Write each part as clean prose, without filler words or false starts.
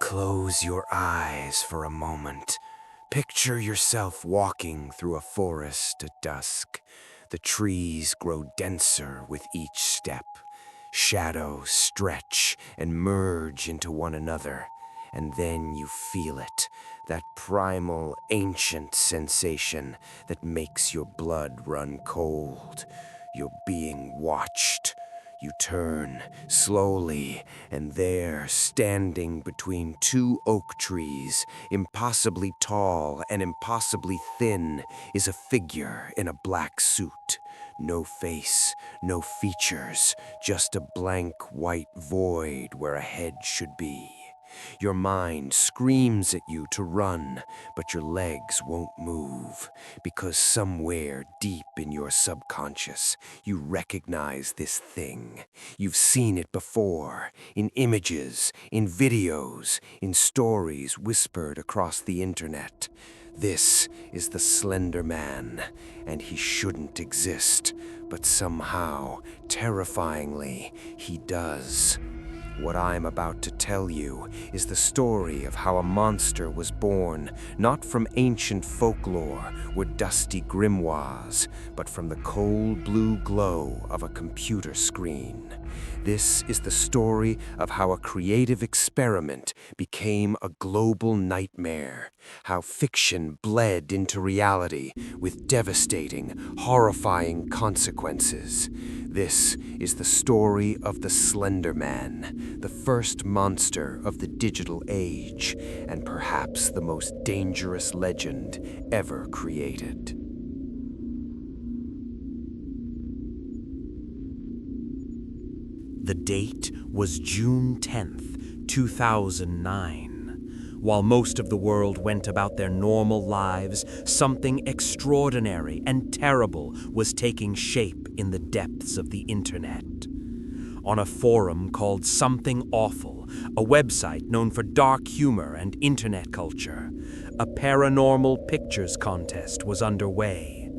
Close your eyes for a moment. Picture yourself walking through a forest at dusk. The trees grow denser with each step. Shadows stretch and merge into one another. And then you feel it, that primal, ancient sensation that makes your blood run cold. You're being watched. You turn slowly, and there, standing between two oak trees, impossibly tall and impossibly thin, is a figure in a black suit. No face, no features, just a blank white void where a head should be. Your mind screams at you to run, but your legs won't move, because somewhere deep in your subconscious, you recognize this thing. You've seen it before, in images, in videos, in stories whispered across the internet. This is the Slender Man, and he shouldn't exist, but somehow, terrifyingly, he does. What I'm about to tell you is the story of how a monster was born, not from ancient folklore or dusty grimoires, but from the cold blue glow of a computer screen. This is the story of how a creative experiment became a global nightmare, how fiction bled into reality with devastating, horrifying consequences. This is the story of the Slender Man, the first monster of the digital age, and perhaps the most dangerous legend ever created. The date was June 10th, 2009. While most of the world went about their normal lives, something extraordinary and terrible was taking shape in the depths of the internet. On a forum called Something Awful, a website known for dark humor and internet culture, a paranormal pictures contest was underway.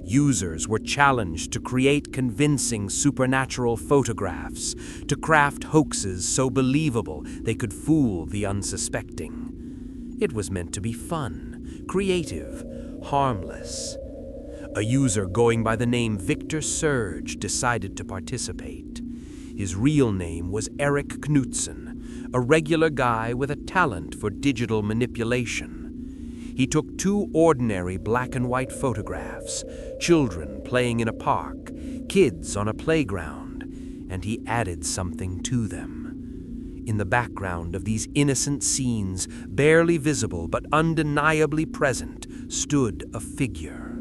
Users were challenged to create convincing supernatural photographs, to craft hoaxes so believable they could fool the unsuspecting. It was meant to be fun, creative, harmless. A user going by the name Victor Surge decided to participate. His real name was Eric Knutson, a regular guy with a talent for digital manipulation. He took two ordinary black and white photographs, children playing in a park, kids on a playground, and he added something to them. In the background of these innocent scenes, barely visible but undeniably present, stood a figure.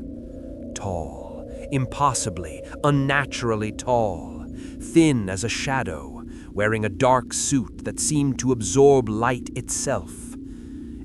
Tall, impossibly, unnaturally tall, thin as a shadow, wearing a dark suit that seemed to absorb light itself.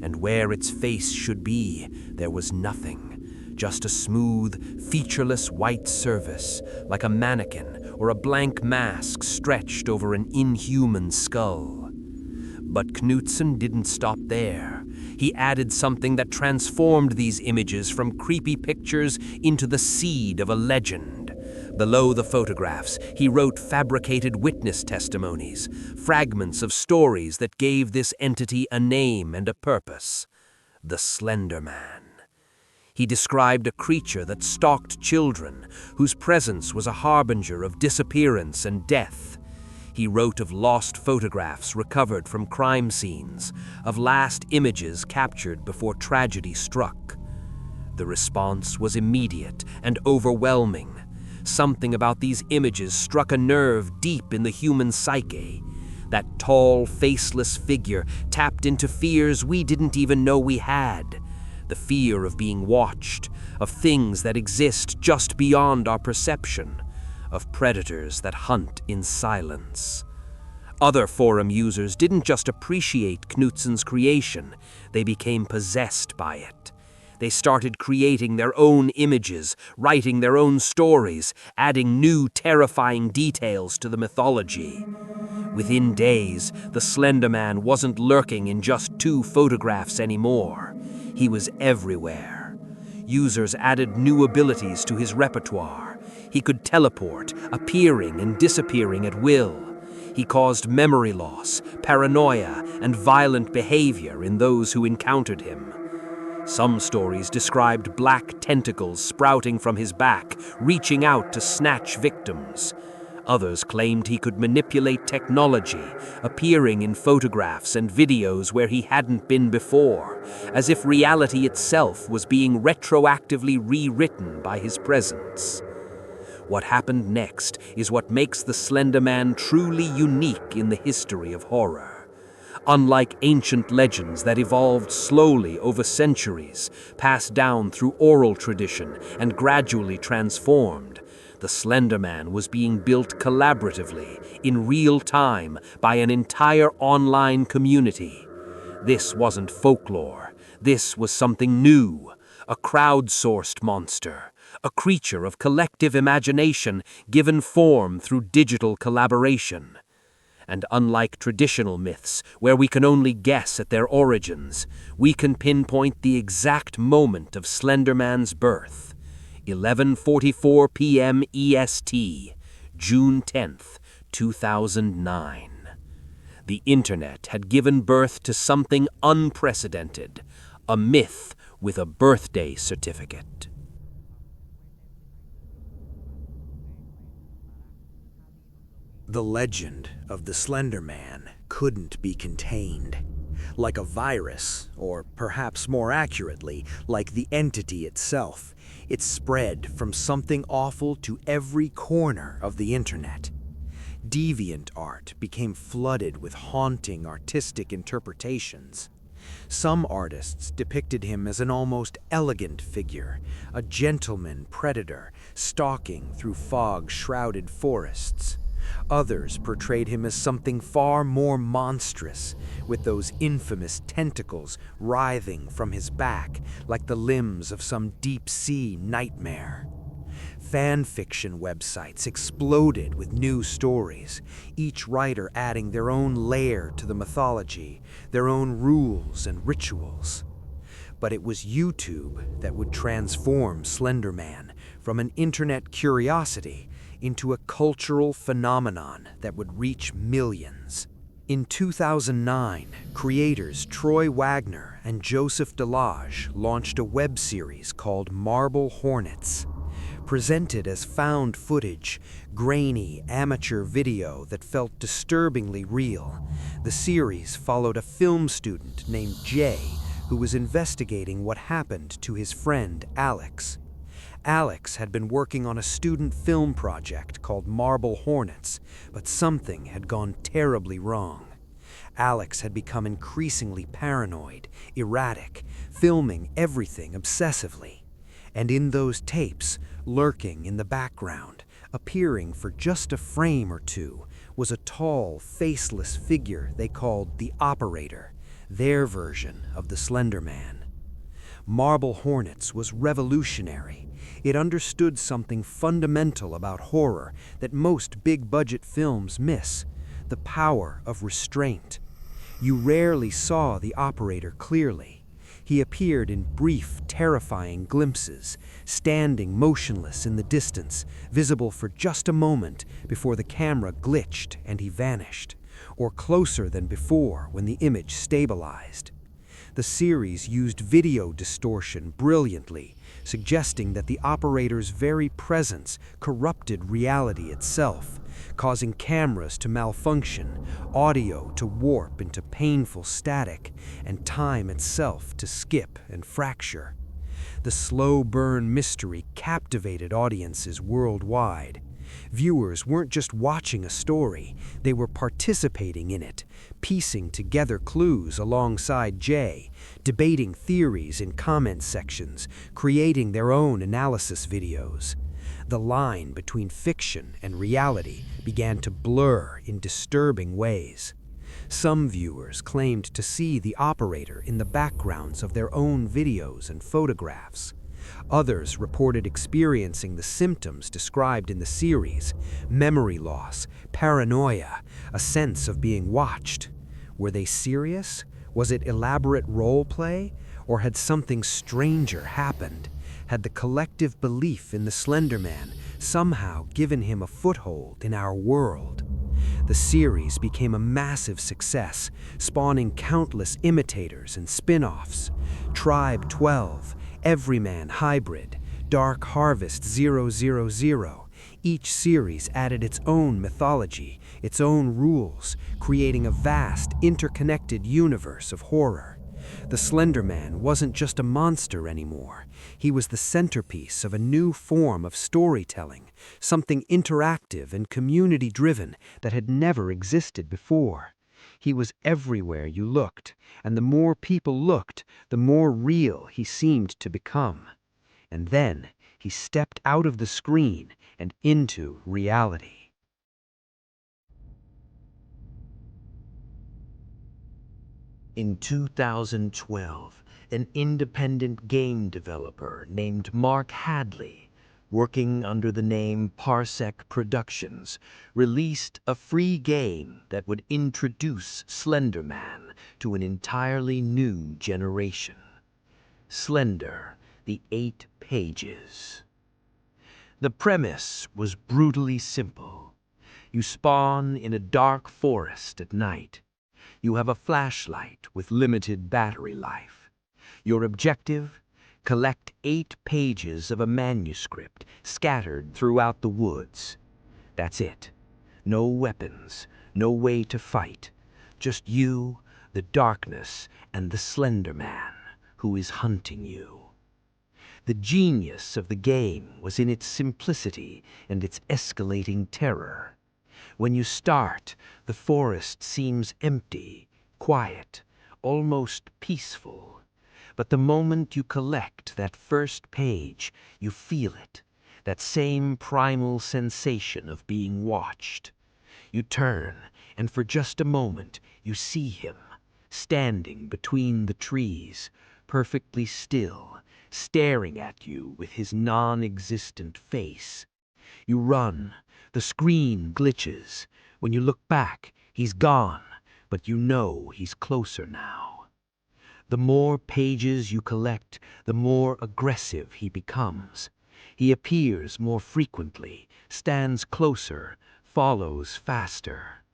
And where its face should be, there was nothing, just a smooth, featureless white surface, like a mannequin or a blank mask stretched over an inhuman skull. But Knutson didn't stop there. He added something that transformed these images from creepy pictures into the seed of a legend. Below the photographs, he wrote fabricated witness testimonies, fragments of stories that gave this entity a name and a purpose: the Slender Man. He described a creature that stalked children, whose presence was a harbinger of disappearance and death. He wrote of lost photographs recovered from crime scenes, of last images captured before tragedy struck. The response was immediate and overwhelming. Something about these images struck a nerve deep in the human psyche. That tall, faceless figure tapped into fears we didn't even know we had. The fear of being watched, of things that exist just beyond our perception, of predators that hunt in silence. Other forum users didn't just appreciate Knutson's creation, they became possessed by it. They started creating their own images, writing their own stories, adding new terrifying details to the mythology. Within days, the Slender Man wasn't lurking in just two photographs anymore. He was everywhere. Users added new abilities to his repertoire. He could teleport, appearing and disappearing at will. He caused memory loss, paranoia, and violent behavior in those who encountered him. Some stories described black tentacles sprouting from his back, reaching out to snatch victims. Others claimed he could manipulate technology, appearing in photographs and videos where he hadn't been before, as if reality itself was being retroactively rewritten by his presence. What happened next is what makes the Slender Man truly unique in the history of horror. Unlike ancient legends that evolved slowly over centuries, passed down through oral tradition and gradually transformed, the Slender Man was being built collaboratively, in real time, by an entire online community. This wasn't folklore. This was something new, a crowdsourced monster, a creature of collective imagination given form through digital collaboration. And unlike traditional myths, where we can only guess at their origins, we can pinpoint the exact moment of Slender Man's birth. 11:44 p.m. EST, June 10th, 2009. The internet had given birth to something unprecedented, a myth with a birthday certificate. The legend of the Slender Man couldn't be contained. Like a virus, or perhaps more accurately, like the entity itself, it spread from something awful to every corner of the internet. Deviant art became flooded with haunting artistic interpretations. Some artists depicted him as an almost elegant figure, a gentleman predator stalking through fog-shrouded forests. Others portrayed him as something far more monstrous, with those infamous tentacles writhing from his back like the limbs of some deep-sea nightmare. Fan fiction websites exploded with new stories, each writer adding their own layer to the mythology, their own rules and rituals. But it was YouTube that would transform Slender Man from an internet curiosity into a cultural phenomenon that would reach millions. In 2009, creators Troy Wagner and Joseph Delage launched a web series called Marble Hornets. Presented as found footage, grainy amateur video that felt disturbingly real, the series followed a film student named Jay who was investigating what happened to his friend Alex. Alex had been working on a student film project called Marble Hornets, but something had gone terribly wrong. Alex had become increasingly paranoid, erratic, filming everything obsessively. And in those tapes, lurking in the background, appearing for just a frame or two, was a tall, faceless figure they called the Operator, their version of the Slender Man. Marble Hornets was revolutionary. It understood something fundamental about horror that most big-budget films miss: the power of restraint. You rarely saw the Operator clearly. He appeared in brief, terrifying glimpses, standing motionless in the distance, visible for just a moment before the camera glitched and he vanished, or closer than before when the image stabilized. The series used video distortion brilliantly, suggesting that the Operator's very presence corrupted reality itself, causing cameras to malfunction, audio to warp into painful static, and time itself to skip and fracture. The slow burn mystery captivated audiences worldwide. Viewers weren't just watching a story, they were participating in it, piecing together clues alongside Jay, debating theories in comment sections, creating their own analysis videos. The line between fiction and reality began to blur in disturbing ways. Some viewers claimed to see the Operator in the backgrounds of their own videos and photographs. Others reported experiencing the symptoms described in the series: memory loss, paranoia, a sense of being watched. Were they serious? Was it elaborate role play? Or had something stranger happened? Had the collective belief in the Slender Man somehow given him a foothold in our world? The series became a massive success, spawning countless imitators and spin-offs. Tribe 12, Everyman Hybrid, Dark Harvest 000. Each series added its own mythology, its own rules, creating a vast, interconnected universe of horror. The Slender Man wasn't just a monster anymore. He was the centerpiece of a new form of storytelling, something interactive and community-driven that had never existed before. He was everywhere you looked, and the more people looked, the more real he seemed to become. And then he stepped out of the screen and into reality. In 2012, an independent game developer named Mark Hadley, working under the name Parsec Productions, released a free game that would introduce Slender Man to an entirely new generation. Slender, the 8 Pages. The premise was brutally simple. You spawn in a dark forest at night. You have a flashlight with limited battery life. Your objective? Collect 8 pages of a manuscript scattered throughout the woods. That's it. No weapons, no way to fight. Just you, the darkness, and the Slender Man, who is hunting you. The genius of the game was in its simplicity and its escalating terror. When you start, the forest seems empty, quiet, almost peaceful. But the moment you collect that first page, you feel it, that same primal sensation of being watched. You turn, and for just a moment, you see him, standing between the trees, perfectly still, staring at you with his non-existent face. You run. The screen glitches. When you look back, he's gone, but you know he's closer now. The more pages you collect, the more aggressive he becomes. He appears more frequently, stands closer, follows faster.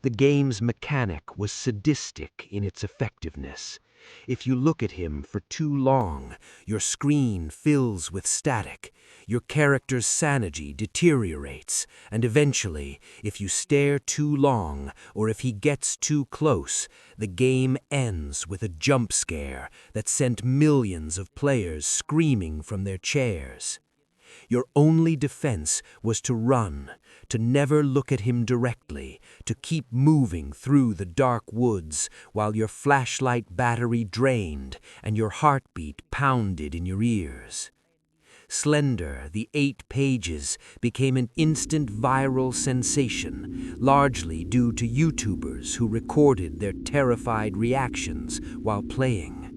The game's mechanic was sadistic in its effectiveness. If you look at him for too long, your screen fills with static, your character's sanity deteriorates, and eventually, if you stare too long, or if he gets too close, the game ends with a jump scare that sent millions of players screaming from their chairs. Your only defense was to run, to never look at him directly, to keep moving through the dark woods while your flashlight battery drained and your heartbeat pounded in your ears. Slender, the 8 Pages, became an instant viral sensation, largely due to YouTubers who recorded their terrified reactions while playing.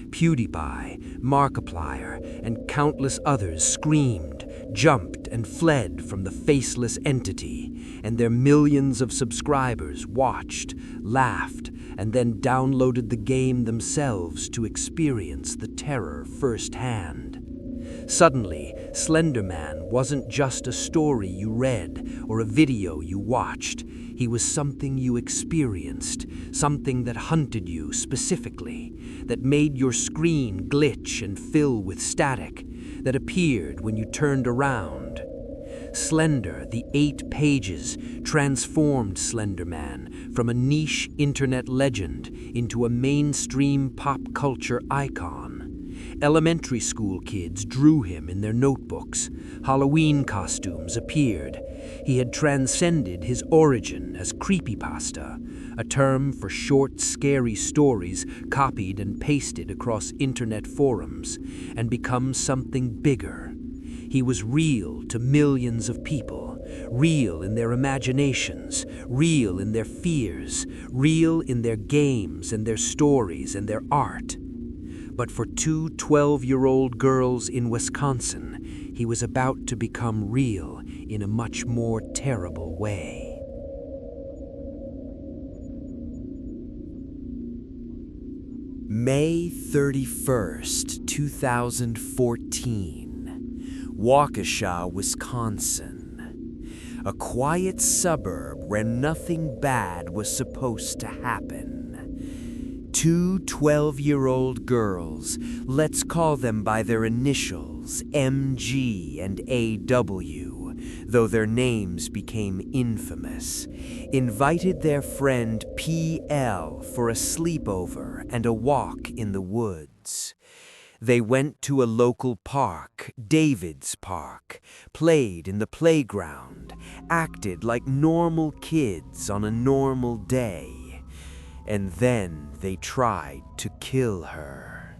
PewDiePie, Markiplier, and countless others screamed, jumped, and fled from the faceless entity, and their millions of subscribers watched, laughed, and then downloaded the game themselves to experience the terror firsthand. Suddenly, Slender Man wasn't just a story you read or a video you watched. He was something you experienced, something that hunted you specifically, that made your screen glitch and fill with static, that appeared when you turned around. Slender, the 8 Pages, transformed Slender Man from a niche internet legend into a mainstream pop culture icon. Elementary school kids drew him in their notebooks. Halloween costumes appeared. He had transcended his origin as Creepypasta, a term for short, scary stories copied and pasted across internet forums, and become something bigger. He was real to millions of people, real in their imaginations, real in their fears, real in their games and their stories and their art. But for 2 12-year-old girls in Wisconsin, he was about to become real in a much more terrible way. May 31st, 2014. Waukesha, Wisconsin. a quiet suburb where nothing bad was supposed to happen. Two 12-year-old girls, let's call them by their initials, MG and AW, though their names became infamous, invited their friend PL for a sleepover and a walk in the woods. They went to a local park, David's Park, played in the playground, acted like normal kids on a normal day. And then they tried to kill her.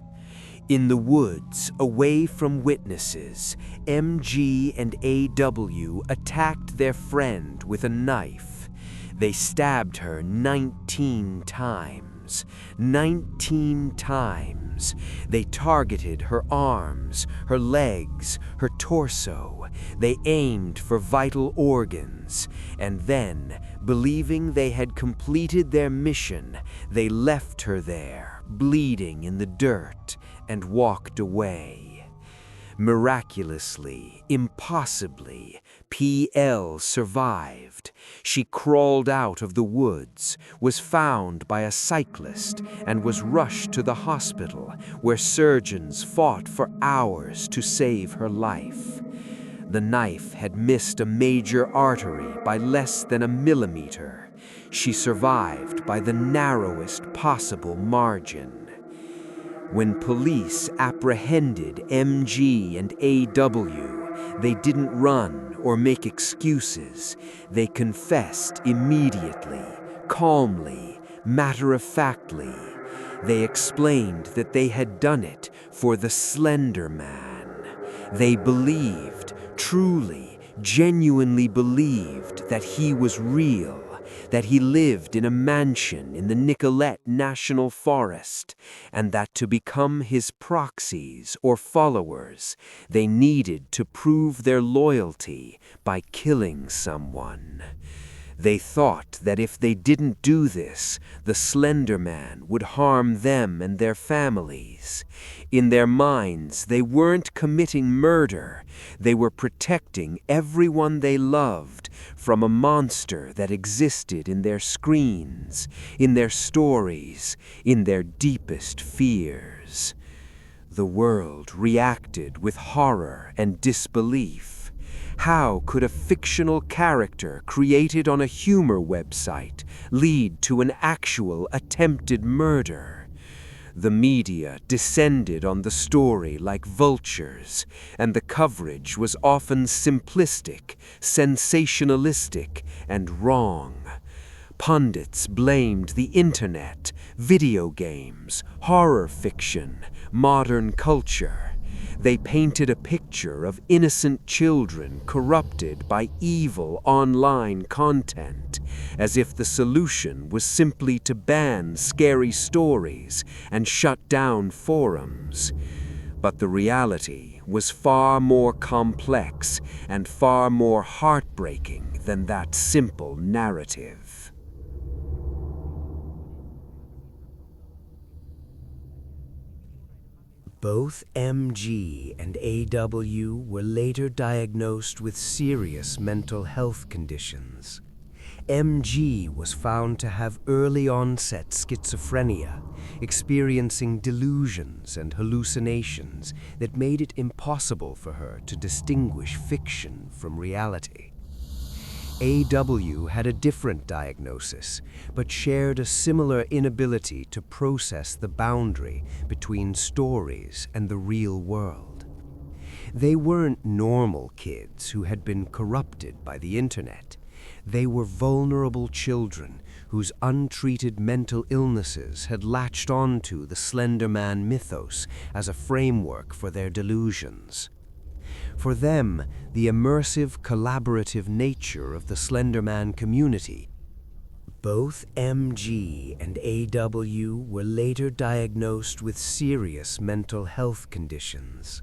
In the woods, away from witnesses, MG and AW attacked their friend with a knife. They stabbed her 19 times. 19 times. They targeted her arms, her legs, her torso. They aimed for vital organs. And then, believing they had completed their mission, they left her there, bleeding in the dirt, and walked away. Miraculously, impossibly, PL survived. She crawled out of the woods, was found by a cyclist, and was rushed to the hospital, where surgeons fought for hours to save her life. The knife had missed a major artery by less than a millimeter. She survived by the narrowest possible margin. When police apprehended MG and AW, they didn't run or make excuses. They confessed immediately, calmly, matter-of-factly. They explained that they had done it for the Slender Man. They believed, truly, genuinely believed that he was real, that he lived in a mansion in the Nicolet National Forest, and that to become his proxies or followers, they needed to prove their loyalty by killing someone. They thought that if they didn't do this, the Slender Man would harm them and their families. In their minds, they weren't committing murder. They were protecting everyone they loved from a monster that existed in their screens, in their stories, in their deepest fears. The world reacted with horror and disbelief. How could a fictional character created on a humor website lead to an actual attempted murder? The media descended on the story like vultures, and the coverage was often simplistic, sensationalistic, and wrong. Pundits blamed the internet, video games, horror fiction, modern culture. They painted a picture of innocent children corrupted by evil online content, as if the solution was simply to ban scary stories and shut down forums. But the reality was far more complex and far more heartbreaking than that simple narrative. Both MG and AW were later diagnosed with serious mental health conditions. MG was found to have early-onset schizophrenia, experiencing delusions and hallucinations that made it impossible for her to distinguish fiction from reality. AW had a different diagnosis, but shared a similar inability to process the boundary between stories and the real world. They weren't normal kids who had been corrupted by the internet. They were vulnerable children whose untreated mental illnesses had latched onto the Slender Man mythos as a framework for their delusions. For them, the immersive, collaborative nature of the Slender Man community. Both MG and AW were later diagnosed with serious mental health conditions.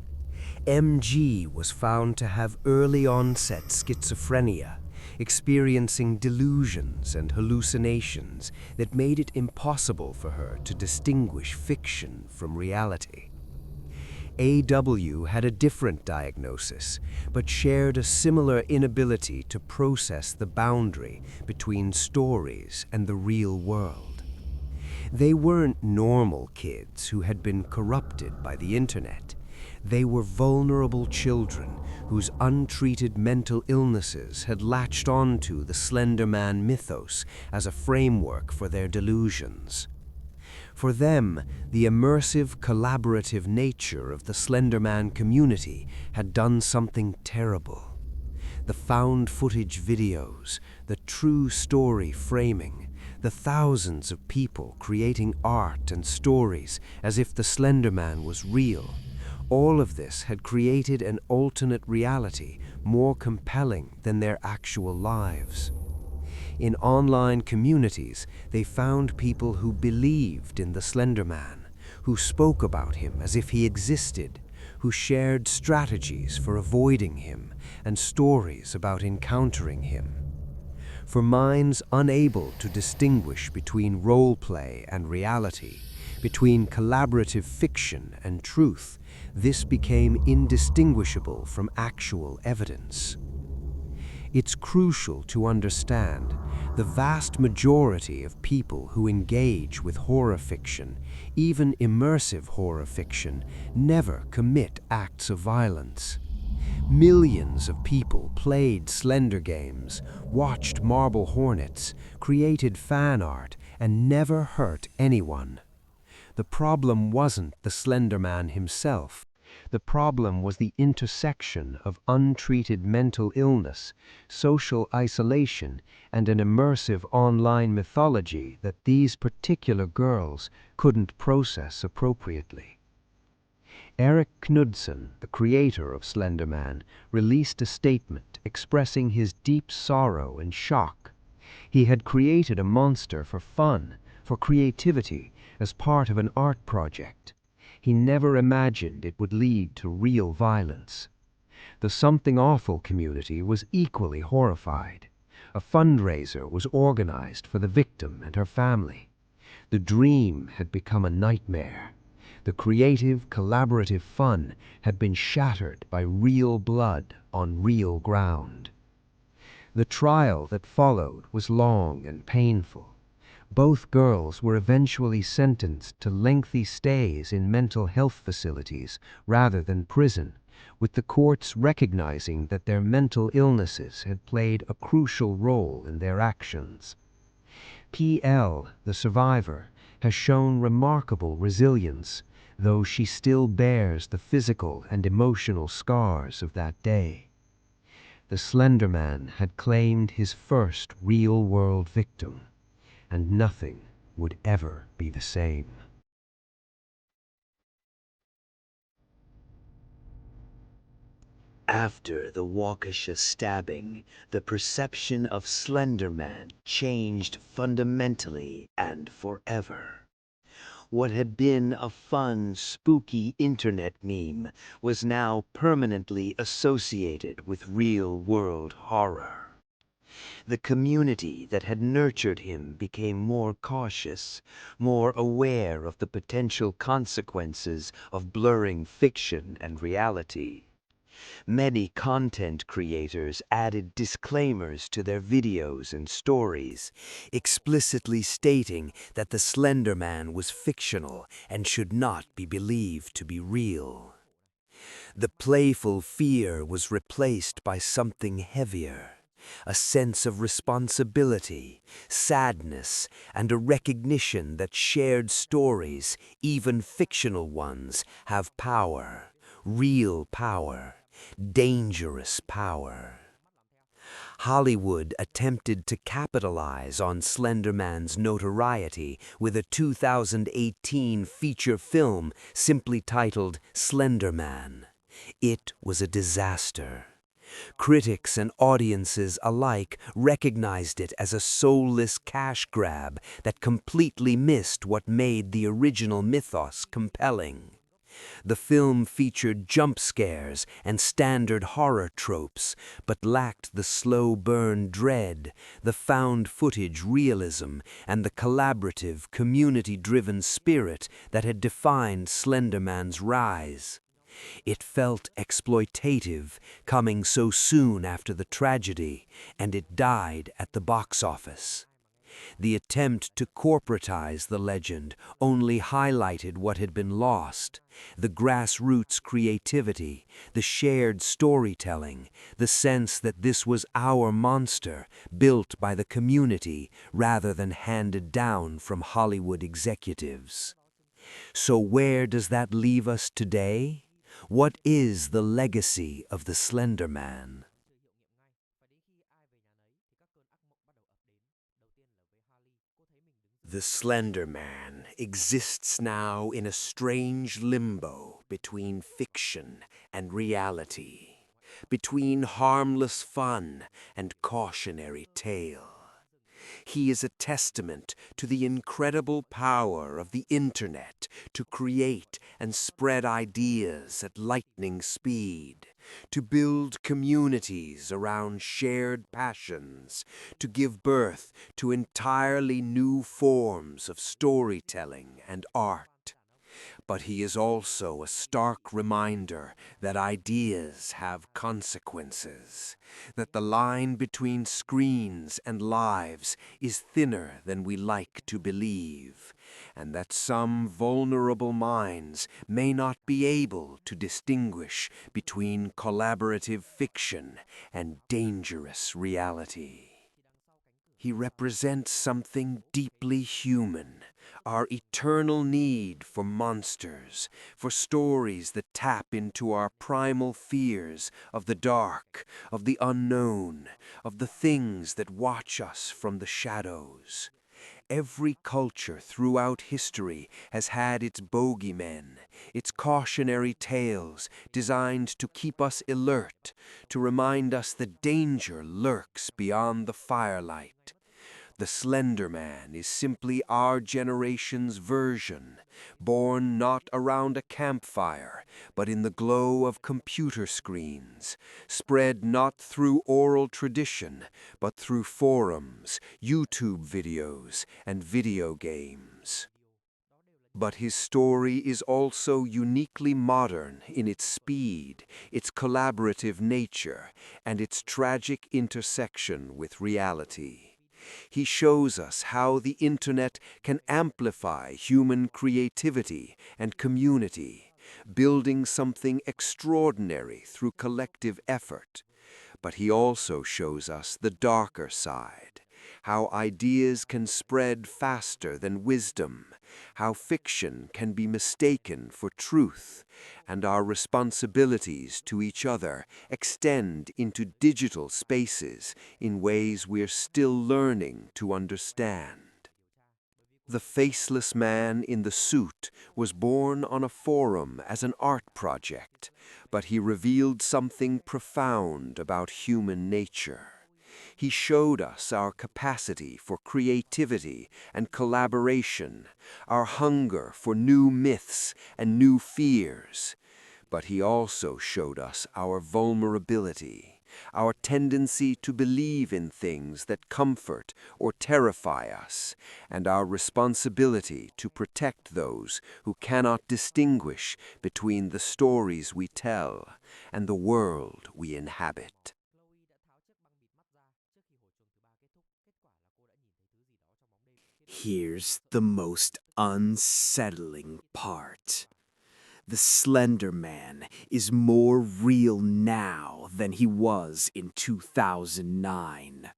MG was found to have early-onset schizophrenia, experiencing delusions and hallucinations that made it impossible for her to distinguish fiction from reality. AW had a different diagnosis, but shared a similar inability to process the boundary between stories and the real world. They weren't normal kids who had been corrupted by the internet. They were vulnerable children whose untreated mental illnesses had latched onto the Slender Man mythos as a framework for their delusions. For them, the immersive, collaborative nature of the Slender Man community had done something terrible. The found footage videos, the true story framing, the thousands of people creating art and stories as if the Slender Man was real, all of this had created an alternate reality more compelling than their actual lives. In online communities, they found people who believed in the Slender Man, who spoke about him as if he existed, who shared strategies for avoiding him and stories about encountering him. For minds unable to distinguish between role play and reality, between collaborative fiction and truth, this became indistinguishable from actual evidence. It's crucial to understand the vast majority of people who engage with horror fiction, even immersive horror fiction, never commit acts of violence. Millions of people played Slender games, watched Marble Hornets, created fan art, and never hurt anyone. The problem wasn't the Slender Man himself. The problem was the intersection of untreated mental illness, social isolation, and an immersive online mythology that these particular girls couldn't process appropriately. Eric Knudsen, the creator of Slender Man, released a statement expressing his deep sorrow and shock. He had created a monster for fun, for creativity, as part of an art project. He never imagined it would lead to real violence. The Something Awful community was equally horrified. A fundraiser was organized for the victim and her family. The dream had become a nightmare. The creative, collaborative fun had been shattered by real blood on real ground. The trial that followed was long and painful. Both girls were eventually sentenced to lengthy stays in mental health facilities rather than prison, with the courts recognizing that their mental illnesses had played a crucial role in their actions. PL, the survivor, has shown remarkable resilience, though she still bears the physical and emotional scars of that day. The Slender Man had claimed his first real-world victim, and nothing would ever be the same. After the Waukesha stabbing, the perception of Slender Man changed fundamentally and forever. What had been a fun, spooky internet meme was now permanently associated with real-world horror. The community that had nurtured him became more cautious, more aware of the potential consequences of blurring fiction and reality. Many content creators added disclaimers to their videos and stories, explicitly stating that the Slender Man was fictional and should not be believed to be real. The playful fear was replaced by something heavier, a sense of responsibility, sadness, and a recognition that shared stories, even fictional ones, have power, real power, dangerous power. Hollywood attempted to capitalize on Slender Man's notoriety with a 2018 feature film simply titled Slender Man. It was a disaster. Critics and audiences alike recognized it as a soulless cash grab that completely missed what made the original mythos compelling. The film featured jump scares and standard horror tropes, but lacked the slow burn dread, the found footage realism, and the collaborative, community-driven spirit that had defined Slender Man's rise. It felt exploitative, coming so soon after the tragedy, and it died at the box office. The attempt to corporatize the legend only highlighted what had been lost: the grassroots creativity, the shared storytelling, the sense that this was our monster, built by the community rather than handed down from Hollywood executives. So where does that leave us today? What is the legacy of the Slender Man? The Slender Man exists now in a strange limbo between fiction and reality, between harmless fun and cautionary tale. He is a testament to the incredible power of the internet to create and spread ideas at lightning speed, to build communities around shared passions, to give birth to entirely new forms of storytelling and art. But he is also a stark reminder that ideas have consequences, that the line between screens and lives is thinner than we like to believe, and that some vulnerable minds may not be able to distinguish between collaborative fiction and dangerous reality. He represents something deeply human, our eternal need for monsters, for stories that tap into our primal fears of the dark, of the unknown, of the things that watch us from the shadows. Every culture throughout history has had its bogeymen, its cautionary tales designed to keep us alert, to remind us that danger lurks beyond the firelight. The Slender Man is simply our generation's version, born not around a campfire, but in the glow of computer screens, spread not through oral tradition, but through forums, YouTube videos, and video games. But his story is also uniquely modern in its speed, its collaborative nature, and its tragic intersection with reality. He shows us how the internet can amplify human creativity and community, building something extraordinary through collective effort. But he also shows us the darker side, how ideas can spread faster than wisdom, how fiction can be mistaken for truth, and our responsibilities to each other extend into digital spaces in ways we're still learning to understand. The faceless man in the suit was born on a forum as an art project, but he revealed something profound about human nature. He showed us our capacity for creativity and collaboration, our hunger for new myths and new fears. But he also showed us our vulnerability, our tendency to believe in things that comfort or terrify us, and our responsibility to protect those who cannot distinguish between the stories we tell and the world we inhabit. Here's the most unsettling part. The Slender Man is more real now than he was in 2009.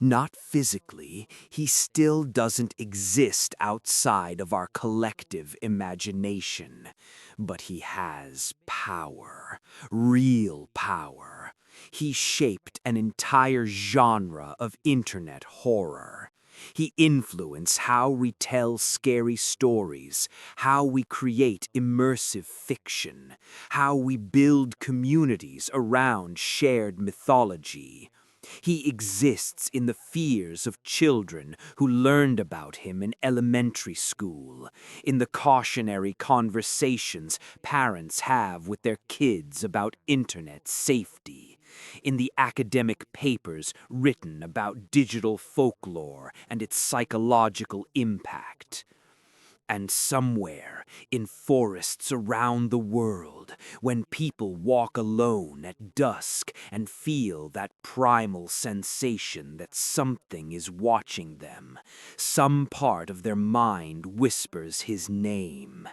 Not physically, he still doesn't exist outside of our collective imagination. But he has power, real power. He shaped an entire genre of internet horror. He influenced how we tell scary stories, how we create immersive fiction, how we build communities around shared mythology. He exists in the fears of children who learned about him in elementary school, in the cautionary conversations parents have with their kids about internet safety, in the academic papers written about digital folklore and its psychological impact. And somewhere in forests around the world, when people walk alone at dusk and feel that primal sensation that something is watching them, some part of their mind whispers his name.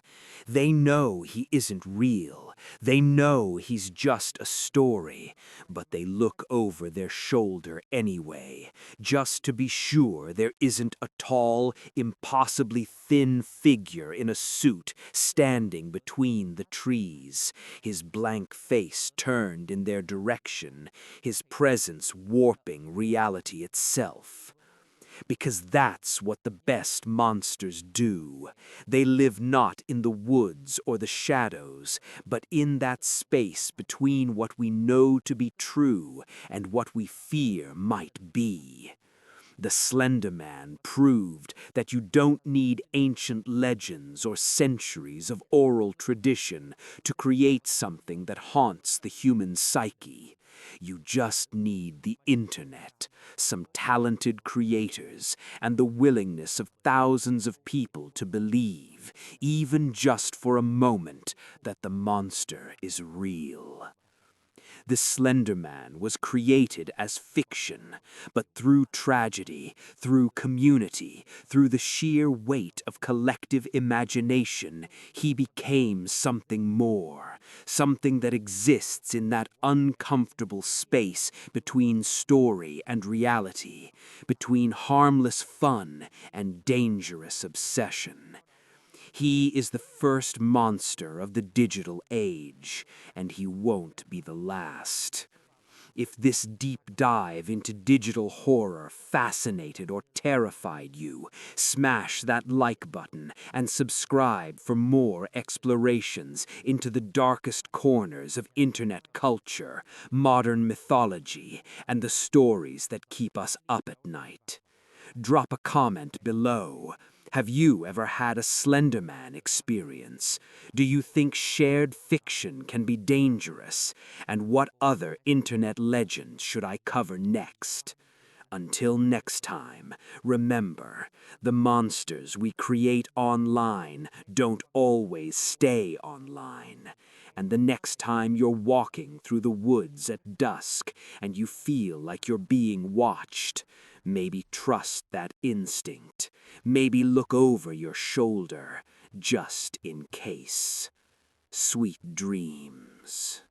They know he isn't real. They know he's just a story, but they look over their shoulder anyway, just to be sure there isn't a tall, impossibly thin figure in a suit standing between the trees, his blank face turned in their direction, his presence warping reality itself. Because that's what the best monsters do. They live not in the woods or the shadows, but in that space between what we know to be true and what we fear might be. The Slender Man proved that you don't need ancient legends or centuries of oral tradition to create something that haunts the human psyche. You just need the internet, some talented creators, and the willingness of thousands of people to believe, even just for a moment, that the monster is real. The Slender Man was created as fiction, but through tragedy, through community, through the sheer weight of collective imagination, he became something more, something that exists in that uncomfortable space between story and reality, between harmless fun and dangerous obsession. He is the first monster of the digital age, and he won't be the last. If this deep dive into digital horror fascinated or terrified you, smash that like button and subscribe for more explorations into the darkest corners of internet culture, modern mythology, and the stories that keep us up at night. Drop a comment below. Have you ever had a Slender Man experience? Do you think shared fiction can be dangerous? And what other internet legends should I cover next? Until next time, remember, the monsters we create online don't always stay online. And the next time you're walking through the woods at dusk and you feel like you're being watched, maybe trust that instinct. Maybe look over your shoulder, just in case. Sweet dreams.